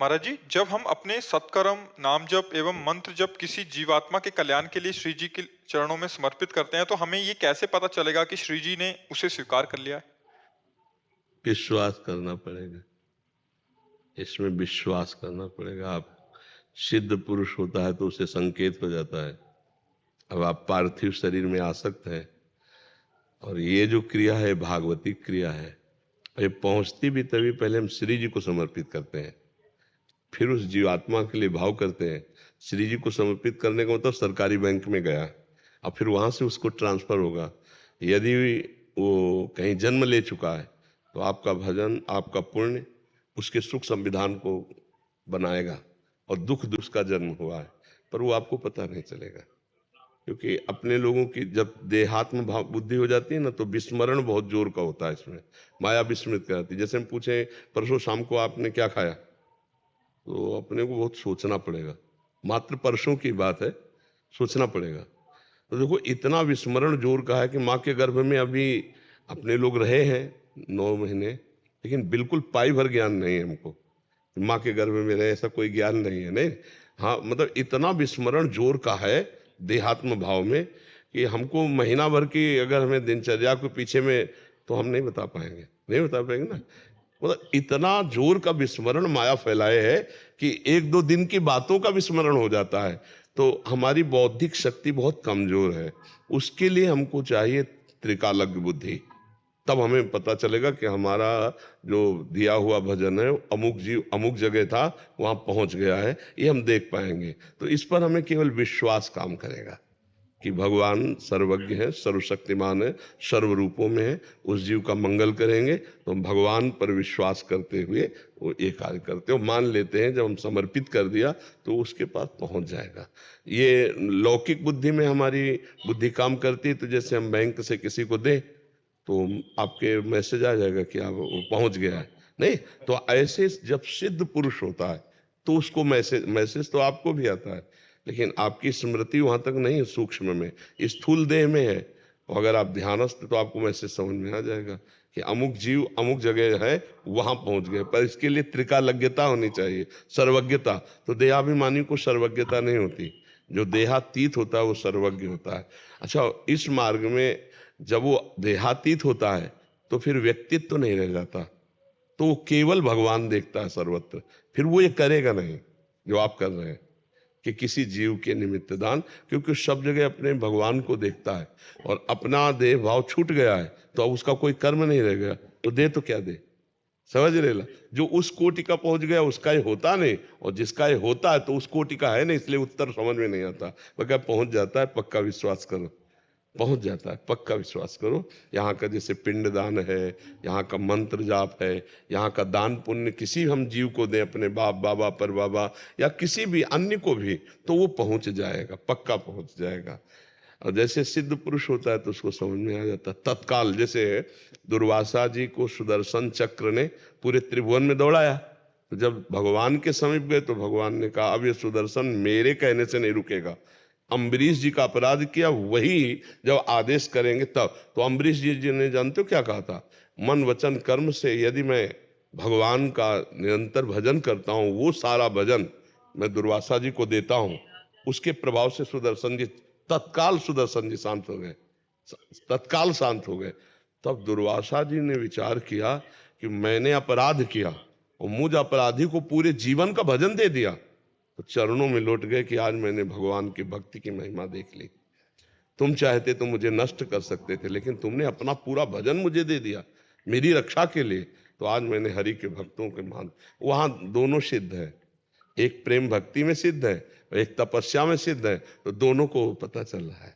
महाराज जी, जब हम अपने सत्कर्म, नाम जप एवं मंत्र जप किसी जीवात्मा के कल्याण के लिए श्री जी के चरणों में समर्पित करते हैं, तो हमें ये कैसे पता चलेगा कि श्री जी ने उसे स्वीकार कर लिया है? विश्वास करना पड़ेगा। इसमें विश्वास करना पड़ेगा। आप सिद्ध पुरुष होता है तो उसे संकेत हो जाता है। अब आप पार्थिव शरीर में आसक्त हैं और ये जो क्रिया है भागवती क्रिया है। ये पहुंचती भी तभी पहले हम श्री जी को समर्पित करते हैं, फिर उस जीवात्मा के लिए भाव करते हैं। श्री जी को समर्पित करने का मतलब सरकारी बैंक में गया और फिर वहां से उसको ट्रांसफर होगा। यदि वो कहीं जन्म ले चुका है तो आपका भजन, आपका पुण्य उसके सुख संविधान को बनाएगा और दुख दुख का जन्म हुआ है, पर वो आपको पता नहीं चलेगा। क्योंकि अपने लोगों की जब देहात्म भाव बुद्धि हो जाती है ना, तो विस्मरण बहुत जोर का होता है। इसमें माया विस्मृत कराती है। जैसे हम पूछे परसों शाम को आपने क्या खाया, तो अपने को बहुत सोचना पड़ेगा। मात्र परसों की बात है, सोचना पड़ेगा। तो देखो इतना विस्मरण जोर का है कि माँ के गर्भ में अभी अपने लोग रहे हैं 9 महीने, लेकिन बिल्कुल पाई भर ज्ञान नहीं है हमको। माँ के गर्भ में रहे ऐसा कोई ज्ञान नहीं है। नहीं, हाँ, मतलब इतना विस्मरण जोर का है देहात्म भाव में कि हमको महीना भर की अगर हमें दिनचर्या के पीछे में, तो हम नहीं बता पाएंगे, नहीं बता पाएंगे ना। मतलब इतना जोर का विस्मरण माया फैलाए है कि 1-2 दिन की बातों का विस्मरण हो जाता है। तो हमारी बौद्धिक शक्ति बहुत कमजोर है। उसके लिए हमको चाहिए त्रिकालज्ञ बुद्धि। तब हमें पता चलेगा कि हमारा जो दिया हुआ भजन है अमुक जीव अमुक जगह था, वहां पहुंच गया है, ये हम देख पाएंगे। तो इस पर हमें केवल विश्वास काम करेगा कि भगवान सर्वज्ञ है, सर्वशक्तिमान है, सर्व रूपों में है। उस जीव का मंगल करेंगे तो हम भगवान पर विश्वास करते हुए वो ये कार्य करते हो मान लेते हैं। जब हम समर्पित कर दिया तो उसके पास पहुंच जाएगा। ये लौकिक बुद्धि में हमारी बुद्धि काम करती है। तो जैसे हम बैंक से किसी को दें तो आपके मैसेज आ जाएगा कि आप वो पहुंच गया है। नहीं, तो ऐसे जब सिद्ध पुरुष होता है तो उसको मैसेज मैसेज तो आपको भी आता है, लेकिन आपकी स्मृति वहां तक नहीं है, सूक्ष्म में, स्थूल देह में है। और अगर आप ध्यानस्थ तो आपको मैसेज समझ में आ जाएगा कि अमुक जीव अमुक जगह है, वहां पहुंच गए। पर इसके लिए त्रिकालज्ञता होनी चाहिए, सर्वज्ञता। तो देहाभिमानी को सर्वज्ञता नहीं होती, जो देहातीत होता है वो सर्वज्ञ होता है। अच्छा, इस मार्ग में जब वो देहातीत होता है तो फिर व्यक्तित्व तो नहीं रह जाता, तो वो केवल भगवान देखता है सर्वत्र। फिर वो ये करेगा नहीं जो आप कर रहे हैं कि किसी जीव के निमित्त दान, क्योंकि सब जगह अपने भगवान को देखता है और अपना देह भाव छूट गया है तो अब उसका कोई कर्म नहीं रह गया, तो दे तो क्या दे। समझ रहे ला, जो उस कोटि का पहुंच गया उसका ये होता नहीं, और जिसका ये होता है तो उस कोटि का है नहीं, इसलिए उत्तर समझ में नहीं आता। मगर पहुंच जाता है, पक्का विश्वास करो, पहुंच जाता है, पक्का विश्वास करो। यहाँ का जैसे पिंडदान है, यहाँ का मंत्र जाप है, यहाँ का दान पुण्य किसी हम जीव को दें, अपने बाप बाबा पर बाबा या किसी भी अन्य को भी, तो वो पहुंच जाएगा, पक्का पहुंच जाएगा। और जैसे सिद्ध पुरुष होता है तो उसको समझ में आ जाता है तत्काल। जैसे दुर्वासा जी को सुदर्शन चक्र ने पूरे त्रिभुवन में दौड़ाया, तो जब भगवान के समीप गए तो भगवान ने कहा अब ये सुदर्शन मेरे कहने से नहीं रुकेगा। अम्बरीश जी का अपराध किया, वही जब आदेश करेंगे तब। तो अम्बरीश जी ने जानते हो क्या कहा था, मन वचन कर्म से यदि मैं भगवान का निरंतर भजन करता हूं, वो सारा भजन मैं दुर्वासा जी को देता हूं, उसके प्रभाव से सुदर्शन जी तत्काल सुदर्शन जी शांत हो गए, तत्काल शांत हो गए। तब दुर्वासा जी ने विचार किया कि मैंने अपराध किया और मुझ अपराधी को पूरे जीवन का भजन दे दिया। तो चरणों में लौट गए कि आज मैंने भगवान की भक्ति की महिमा देख ली। तुम चाहते तो मुझे नष्ट कर सकते थे, लेकिन तुमने अपना पूरा भजन मुझे दे दिया मेरी रक्षा के लिए। तो आज मैंने हरि के भक्तों के मान, वहां दोनों सिद्ध है, एक प्रेम भक्ति में सिद्ध है और एक तपस्या में सिद्ध है। तो दोनों को पता चल रहा है।